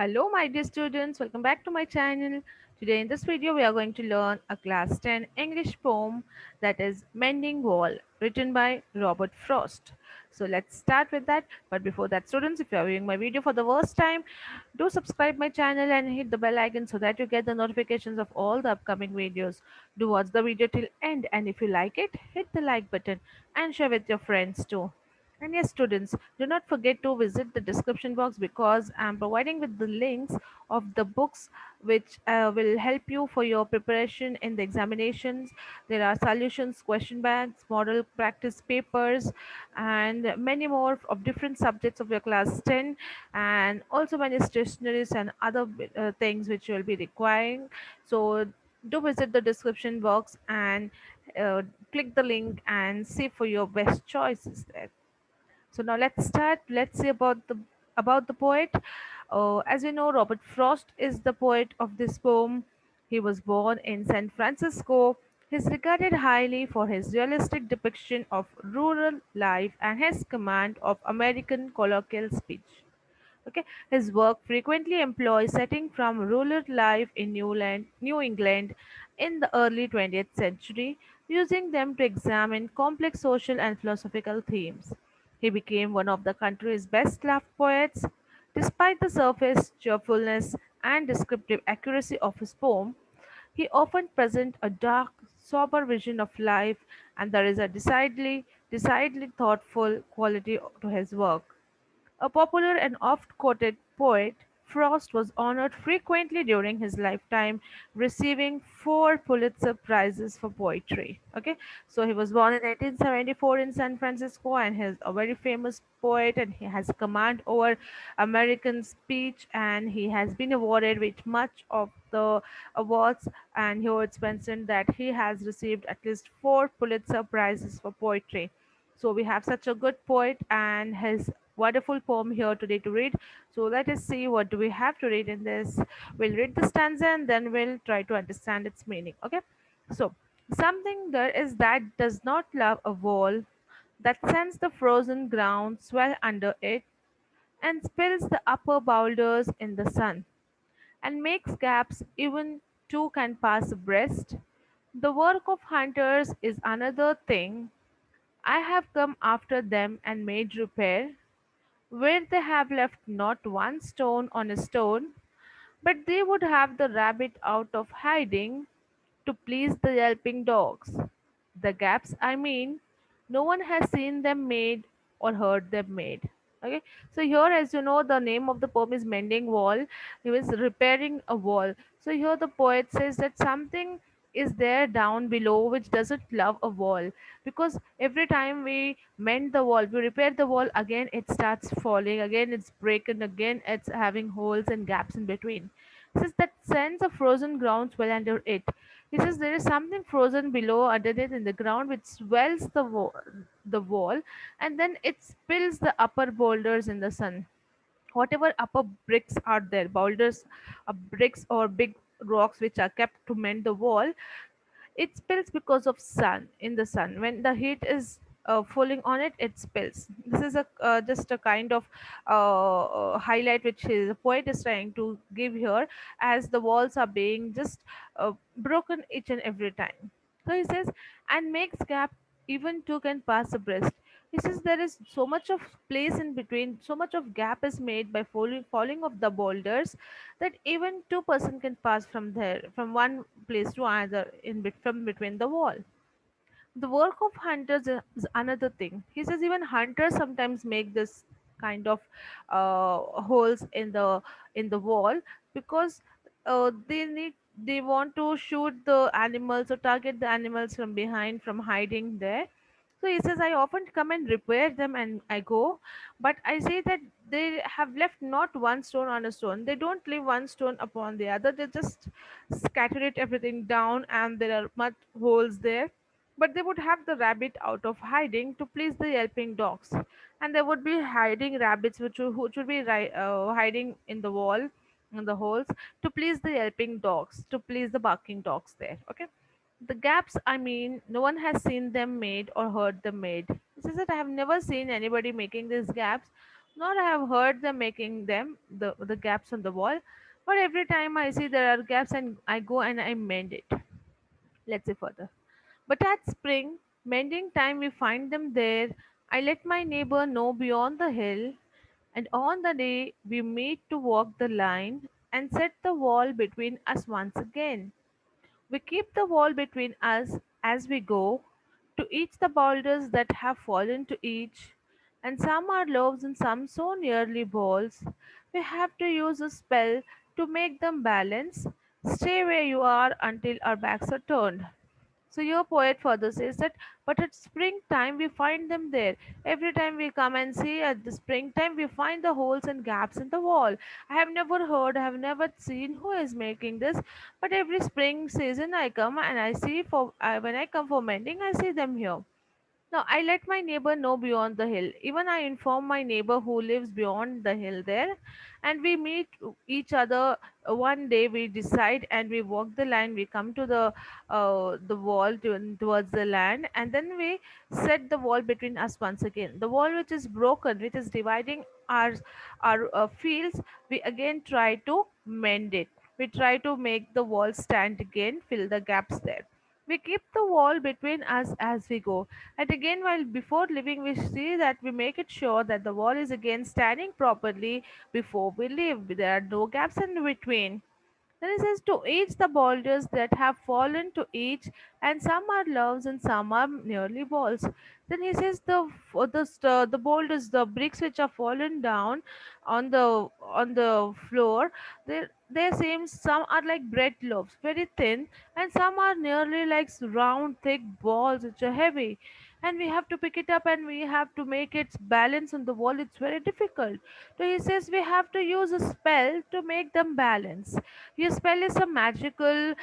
Hello my dear students, welcome back to my channel. Today in this video we are going to learn a class 10 English poem that is Mending Wall written by Robert Frost. So let's start with that. But before that students, if you are viewing my video for the first time, do subscribe my channel and hit the bell icon so that you get the notifications of all the upcoming videos. Do watch the video till end, and if you like it, hit the like button and share with your friends too. And yes, students, do not forget to visit the description box because I'm providing with the links of the books which will help you for your preparation in the examinations. There are solutions, question banks, model practice papers, and many more of different subjects of your class 10, and also many stationaries and other things which you will be requiring. So do visit the description box and uh, click the link and see for your best choices there. So now let's start. Let's see about the poet. As you know, Robert Frost is the poet of this poem. He was born in San Francisco. He's regarded highly for his realistic depiction of rural life and his command of American colloquial speech. Okay, his work frequently employs setting from rural life in New England in the early 20th century, using them to examine complex social and philosophical themes. He became one of the country's best loved poets. Despite the surface cheerfulness and descriptive accuracy of his poem, he often presents a dark, sober vision of life, and there is a decidedly thoughtful quality to his work. A popular and oft-quoted poet, Frost was honored frequently during his lifetime, receiving four Pulitzer Prizes for poetry. Okay, so he was born in 1874 in San Francisco, and he's a very famous poet, and he has command over American speech, and he has been awarded with much of the awards. And here it's mentioned that he has received at least four Pulitzer Prizes for poetry. So we have such a good poet and his wonderful poem here today to read. So let us see what do we have to read in this. We'll read the stanza and then we'll try to understand its meaning. Okay. So something there is that does not love a wall, that sends the frozen ground swell under it and spills the upper boulders in the sun and makes gaps even two can pass abreast. The work of hunters is another thing. I have come after them and made repair, where they have left not one stone on a stone, but they would have the rabbit out of hiding to please the yelping dogs. The gaps, I mean, no one has seen them made or heard them made. Okay, so here, as you know, the name of the poem is Mending Wall. He was repairing a wall. So here, the poet says that something is there down below which doesn't love a wall, because every time we mend the wall, we repair the wall, again it starts falling, again it's breaking, again it's having holes and gaps in between. He says that sends a frozen ground swell under it. He says there is something frozen below underneath in the ground which swells the wall, and then it spills the upper boulders in the sun. Whatever upper bricks are there, boulders, bricks or big rocks which are kept to mend the wall, it spills because of sun. In the sun, when the heat is falling on it, it spills. This is a just a kind of highlight which the poet is trying to give here, as the walls are being just broken each and every time. So he says, and makes gap even two can pass abreast. He says there is so much of place in between, so much of gap is made by falling of the boulders, that even two-person can pass from there, from one place to another, from between the wall. The work of hunters is another thing. He says even hunters sometimes make this kind of holes in the wall, because they want to shoot the animals or target the animals from behind, from hiding there. So he says, I often come and repair them and I go, but I say that they have left not one stone on a stone. They don't leave one stone upon the other. They just scatter it everything down, and there are mud holes there. But they would have the rabbit out of hiding to please the yelping dogs, and there would be hiding rabbits which would be hiding in the wall, in the holes, to please the yelping dogs, to please the barking dogs there. Okay, the gaps, I mean, no one has seen them made or heard them made. This is that I have never seen anybody making these gaps, nor I have heard them making the gaps on the wall. But every time I see there are gaps and I go and I mend it. Let's say further. But at spring, mending time we find them there. I let my neighbor know beyond the hill, and on the day we meet to walk the line and set the wall between us once again. We keep the wall between us as we go, to each the boulders that have fallen to each, and some are loaves and some so nearly balls. We have to use a spell to make them balance. Stay where you are until our backs are turned. So your poet further says that, but at springtime we find them there. Every time we come and see at the springtime, we find the holes and gaps in the wall. I have never heard, I have never seen who is making this, but every spring season I come and I see when I come for mending, I see them here. Now, I let my neighbor know beyond the hill. Even I inform my neighbor who lives beyond the hill there, and we meet each other. One day we decide and we walk the line. We come to the wall towards the land, and then we set the wall between us once again. The wall which is broken, which is dividing our fields, we again try to mend it. We try to make the wall stand again, fill the gaps there. We keep the wall between us as we go. And again, while before leaving, we see that we make it sure that the wall is again standing properly before we leave. There are no gaps in between. Then it says, to each the boulders that have fallen to each, and some are loves and some are nearly balls. Then he says the boulders, the bricks which are fallen down on the floor, they seem some are like bread loaves, very thin, and some are nearly like round, thick balls which are heavy. And we have to pick it up and we have to make its balance on the wall. It's very difficult. So he says we have to use a spell to make them balance. His spell is some magical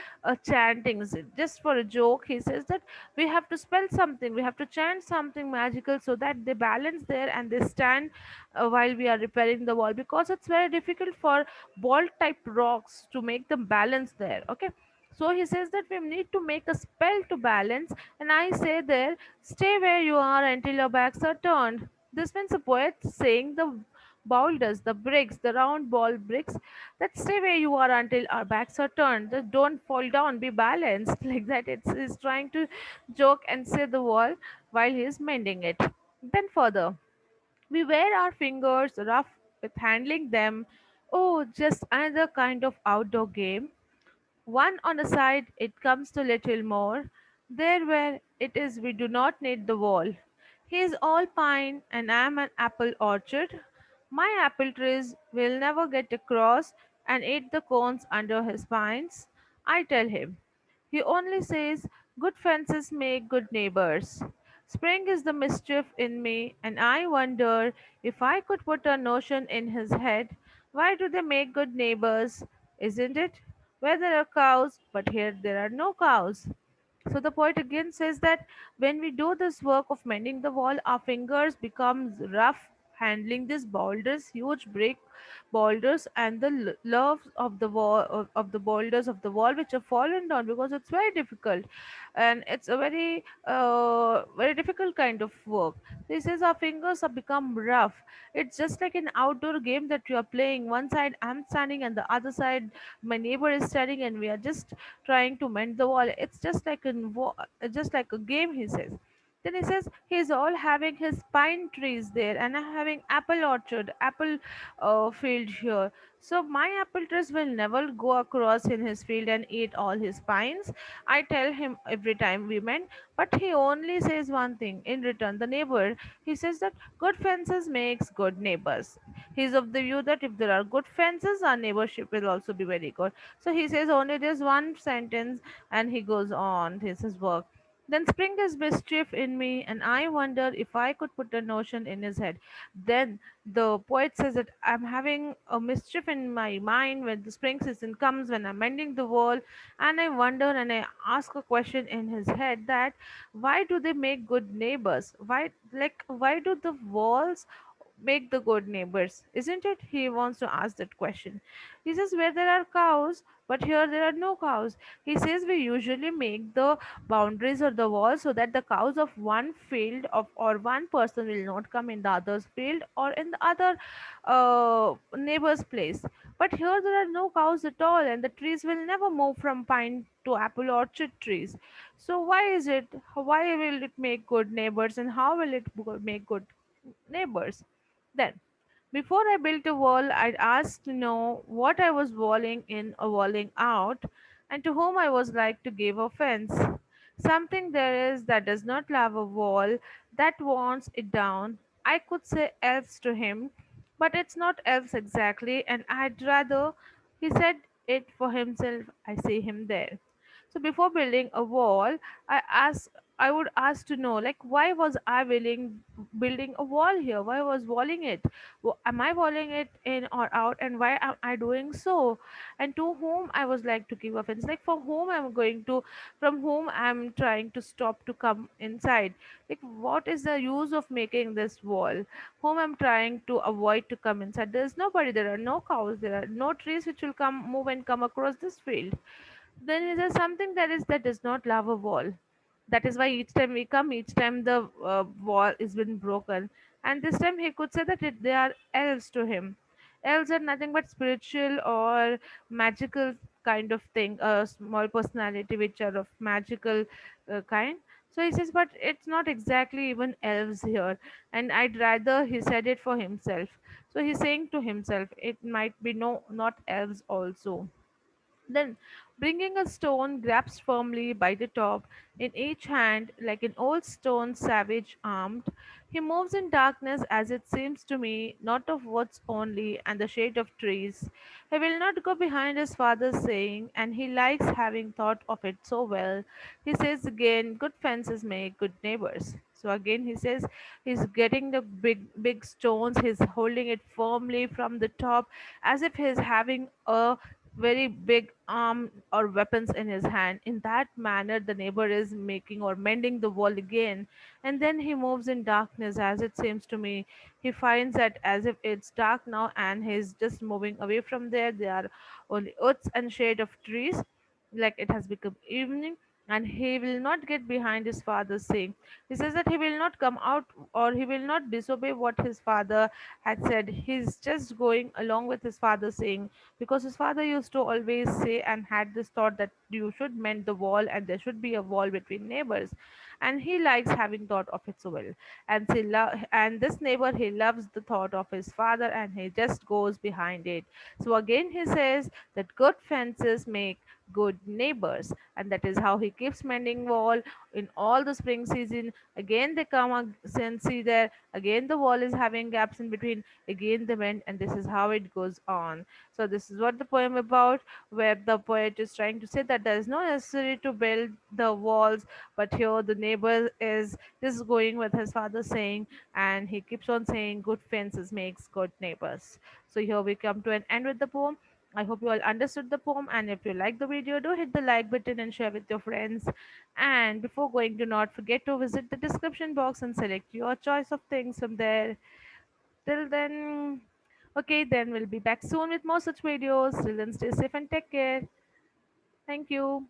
chantings. Just for a joke, he says that we have to spell something, we have to chant something magical so that they balance there and they stand while we are repairing the wall, because it's very difficult for ball type rocks to make them balance there. Okay. So he says that we need to make a spell to balance, and I say there, stay where you are until your backs are turned. This means the poet saying the boulders, the bricks, the round ball bricks, that stay where you are until our backs are turned. Just don't fall down, be balanced. Like that, he's trying to joke and say the wall while he's mending it. Then further, we wear our fingers rough with handling them. Oh, just another kind of outdoor game. One on a side, it comes to little more. There where it is, we do not need the wall. He is all pine, and I am an apple orchard. My apple trees will never get across and eat the cones under his pines. I tell him. He only says, good fences make good neighbors. Spring is the mischief in me, and I wonder if I could put a notion in his head. Why do they make good neighbors? Isn't it? Where there are cows, but here there are no cows. So the poet again says that when we do this work of mending the wall, our fingers becomes rough handling these boulders, huge brick boulders, and the loves of the wall of the boulders of the wall which have fallen down, because it's very difficult, and it's a very difficult kind of work. This is our fingers have become rough. It's just like an outdoor game that you are playing. One side I'm standing and the other side my neighbor is standing, and we are just trying to mend the wall. It's just like a game, he says. Then he says he's all having his pine trees there, and I'm having apple orchard, apple field here. So my apple trees will never go across in his field and eat all his pines. I tell him every time we mend, but he only says one thing in return. The neighbor, he says that good fences makes good neighbors. He's of the view that if there are good fences, our neighborship will also be very good. So he says only this one sentence, and he goes on. This is work. Then spring is mischief in me, and I wonder if I could put a notion in his head. Then the poet says that I'm having a mischief in my mind when the spring season comes, when I'm mending the wall, and I wonder and I ask a question in his head that why do they make good neighbors? Why do the walls make the good neighbors, isn't it? He wants to ask that question. He says, where there are cows, but here there are no cows. He says, we usually make the boundaries or the walls so that the cows of one field of or one person will not come in the other's field or in the other neighbor's place. But here there are no cows at all, and the trees will never move from pine to apple orchard trees. So why is it? Why will it make good neighbors, and how will it make good neighbors? Then, before I built a wall, I'd ask to know what I was walling in or walling out, and to whom I was like to give offense. Something there is that does not love a wall, that wants it down. I could say else to him, but it's not else exactly, and I'd rather he said it for himself. I see him there. So before building a wall, I ask I would ask to know, like, why was I building a wall here? Why was walling it? Am I walling it in or out? And why am I doing so? And to whom I was like to give offense? Like, for whom I'm going to, from whom I'm trying to stop to come inside? Like, what is the use of making this wall? Whom I'm trying to avoid to come inside? There's nobody. There are no cows. There are no trees which will come, move and come across this field. Then is there something that does not love a wall? That is why each time we come, each time the wall is been broken, and this time he could say that they are elves to him. Elves are nothing but spiritual or magical kind of thing, a small personality which are of magical kind. So he says, but it's not exactly even elves here, and I'd rather he said it for himself. So he's saying to himself, it might be no, not elves also. Then, bringing a stone grabs firmly by the top in each hand, like an old stone savage armed. He moves in darkness, as it seems to me, not of woods only and the shade of trees. He will not go behind his father's saying, and he likes having thought of it so well. He says again, good fences make good neighbors. So again he says he's getting the big stones, he's holding it firmly from the top as if he's having a very big arm or weapons in his hand. In that manner, the neighbor is making or mending the wall again. And then he moves in darkness, as it seems to me. He finds that as if it's dark now and he's just moving away from there. There are only woods and shade of trees, like it has become evening. And he will not get behind his father saying. He says that he will not come out or he will not disobey what his father had said. He's just going along with his father saying, because his father used to always say and had this thought that you should mend the wall and there should be a wall between neighbors, and he likes having thought of it so well. And this neighbor, he loves the thought of his father and he just goes behind it. So again he says that good fences make good neighbors, and that is how he keeps mending wall in all the spring season. Again they come and see there, again the wall is having gaps in between, again they mend, and this is how it goes on. So this is what the poem about, where the poet is trying to say that there is no necessary to build the walls, but here the neighbor is just going with his father saying, and he keeps on saying, good fences makes good neighbors. So here we come to an end with the poem. I hope you all understood the poem, and if you like the video, do hit the like button and share with your friends. And before going, do not forget to visit the description box and select your choice of things from there. Till then, okay, then we'll be back soon with more such videos. Till then, stay safe and take care. Thank you.